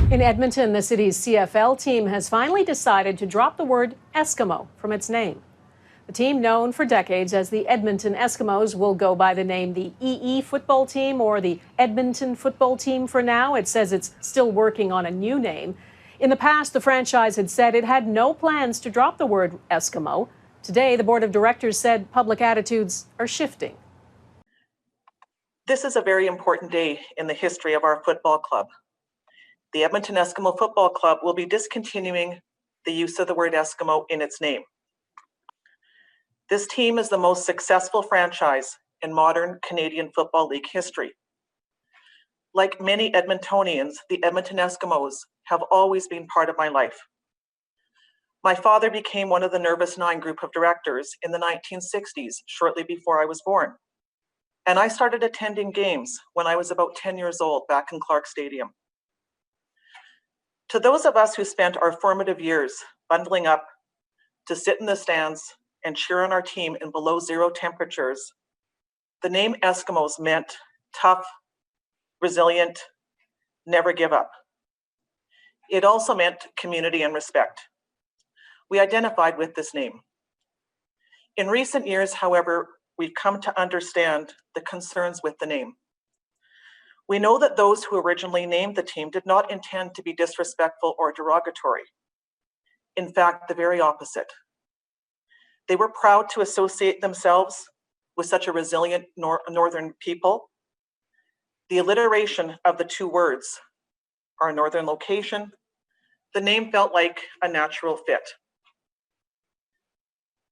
In Edmonton, the city's CFL team has finally decided to drop the word Eskimo from its name. The team, known for decades as the Edmonton Eskimos, will go by the name the EE football team or the Edmonton football team for now. It says it's still working on a new name. In the past, the franchise had said it had no plans to drop the word Eskimo. Today, the board of directors said public attitudes are shifting. This is a very important day in the history of our football club. The Edmonton Eskimo Football Club will be discontinuing the use of the word Eskimo in its name. This team is the most successful franchise in modern Canadian Football League history. Like many Edmontonians, the Edmonton Eskimos have always been part of my life. My father became one of the Nervous Nine group of directors in the 1960s, shortly before I was born. And I started attending games when I was about 10 years old back in Clark Stadium. To those of us who spent our formative years bundling up to sit in the stands and cheer on our team in below zero temperatures, the name Eskimos meant tough, resilient, never give up. It also meant community and respect. We identified with this name. In recent years, however, we've come to understand the concerns with the name. We know that those who originally named the team did not intend to be disrespectful or derogatory. In fact, the very opposite. They were proud to associate themselves with such a resilient northern people. The alliteration of the two words, our northern location, the name felt like a natural fit.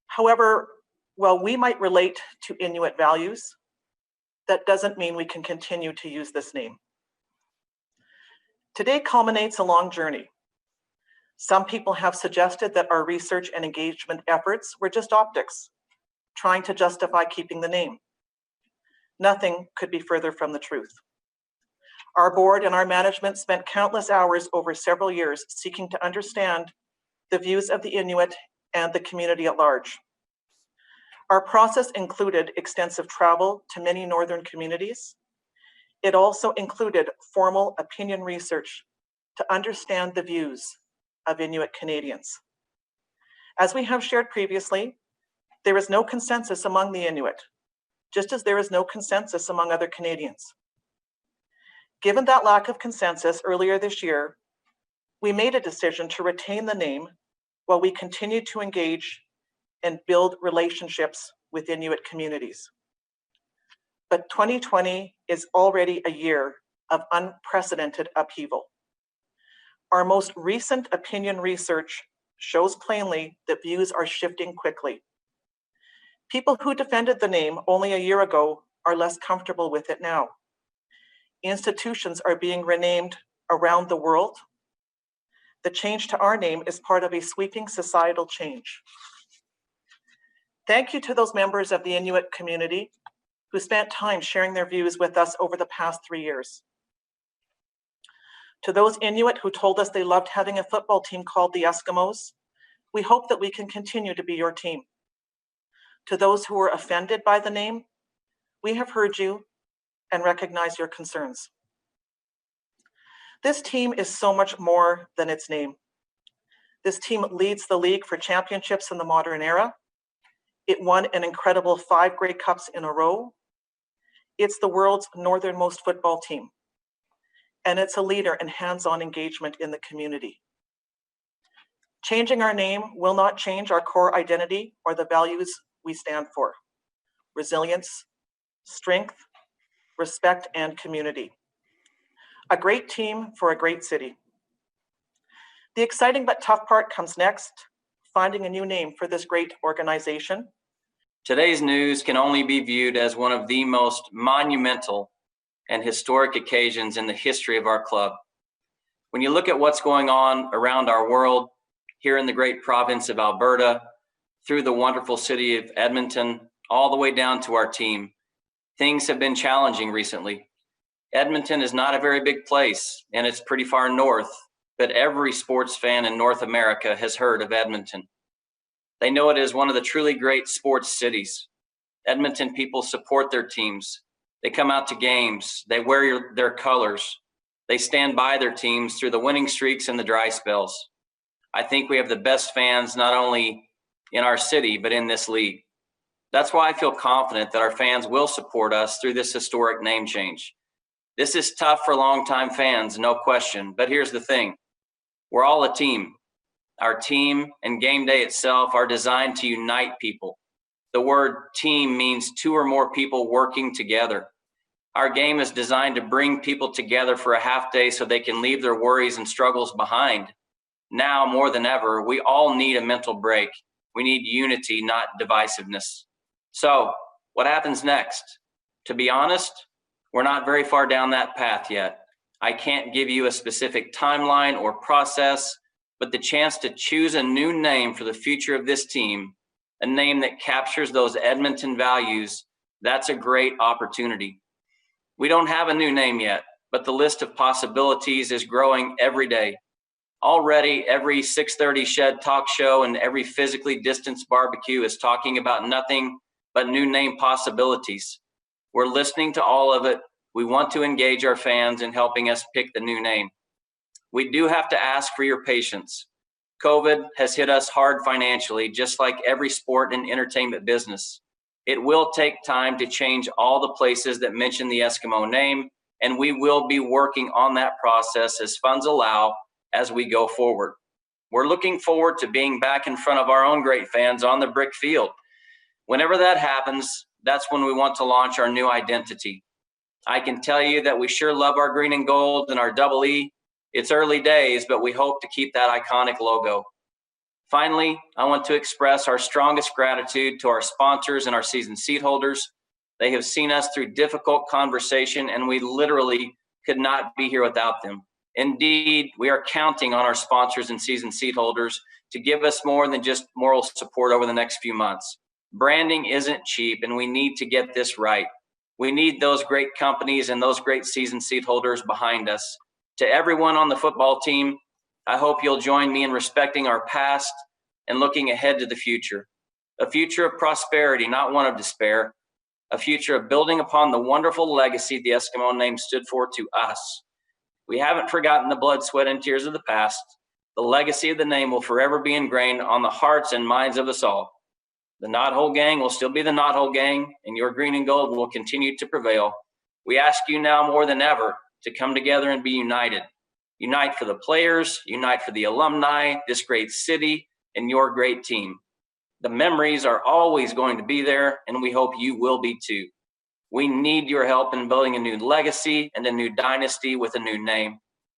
However, while we might relate to Inuit values, that doesn't mean we can continue to use this name. Today culminates a long journey. Some people have suggested that our research and engagement efforts were just optics, trying to justify keeping the name. Nothing could be further from the truth. Our board and our management spent countless hours over several years seeking to understand the views of the Inuit and the community at large. Our process included extensive travel to many northern communities. It also included formal opinion research to understand the views of Inuit Canadians. As we have shared previously, there is no consensus among the Inuit, just as there is no consensus among other Canadians. Given that lack of consensus earlier this year, we made a decision to retain the name while we continued to engage and build relationships with Inuit communities. But 2020 is already a year of unprecedented upheaval. Our most recent opinion research shows plainly that views are shifting quickly. People who defended the name only a year ago are less comfortable with it now. Institutions are being renamed around the world. The change to our name is part of a sweeping societal change. Thank you to those members of the Inuit community who spent time sharing their views with us over the past 3 years. To those Inuit who told us they loved having a football team called the Eskimos, we hope that we can continue to be your team. To those who were offended by the name, we have heard you and recognize your concerns. This team is so much more than its name. This team leads the league for championships in the modern era. It won an incredible 5 Grey Cups in a row. It's the world's northernmost football team. And it's a leader in hands-on engagement in the community. Changing our name will not change our core identity or the values we stand for: resilience, strength, respect, and community. A great team for a great city. The exciting but tough part comes next: finding a new name for this great organization. Today's news can only be viewed as one of the most monumental and historic occasions in the history of our club. When you look at what's going on around our world, here in the great province of Alberta, through the wonderful city of Edmonton, all the way down to our team, things have been challenging recently. Edmonton is not a very big place, and it's pretty far north, but every sports fan in North America has heard of Edmonton. They know it as one of the truly great sports cities. Edmonton people support their teams. They come out to games. They wear their colors. They stand by their teams through the winning streaks and the dry spells. I think we have the best fans not only in our city, but in this league. That's why I feel confident that our fans will support us through this historic name change. This is tough for longtime fans, no question, but here's the thing. We're all a team. Our team and game day itself are designed to unite people. The word team means two or more people working together. Our game is designed to bring people together for a half day so they can leave their worries and struggles behind. Now, more than ever, we all need a mental break. We need unity, not divisiveness. So, what happens next? To be honest, we're not very far down that path yet. I can't give you a specific timeline or process, but the chance to choose a new name for the future of this team, a name that captures those Edmonton values, that's a great opportunity. We don't have a new name yet, but the list of possibilities is growing every day. Already, every 6:30 Shed talk show and every physically distanced barbecue is talking about nothing but new name possibilities. We're listening to all of it. We want to engage our fans in helping us pick the new name. We do have to ask for your patience. COVID has hit us hard financially, just like every sport and entertainment business. It will take time to change all the places that mention the Eskimo name, and we will be working on that process as funds allow as we go forward. We're looking forward to being back in front of our own great fans on the brick field. Whenever that happens, that's when we want to launch our new identity. I can tell you that we sure love our green and gold and our double E. It's early days, but we hope to keep that iconic logo. Finally, I want to express our strongest gratitude to our sponsors and our season seat holders. They have seen us through difficult conversation, and we literally could not be here without them. Indeed, we are counting on our sponsors and season seat holders to give us more than just moral support over the next few months. Branding isn't cheap, and we need to get this right. We need those great companies and those great season seat holders behind us. To everyone on the football team, I hope you'll join me in respecting our past and looking ahead to the future. A future of prosperity, not one of despair. A future of building upon the wonderful legacy the Eskimo name stood for to us. We haven't forgotten the blood, sweat, and tears of the past. The legacy of the name will forever be ingrained on the hearts and minds of us all. The Knothole Gang will still be the Knothole Gang, and your green and gold will continue to prevail. We ask you now more than ever to come together and be united. Unite for the players, unite for the alumni, this great city, and your great team. The memories are always going to be there, and we hope you will be too. We need your help in building a new legacy and a new dynasty with a new name.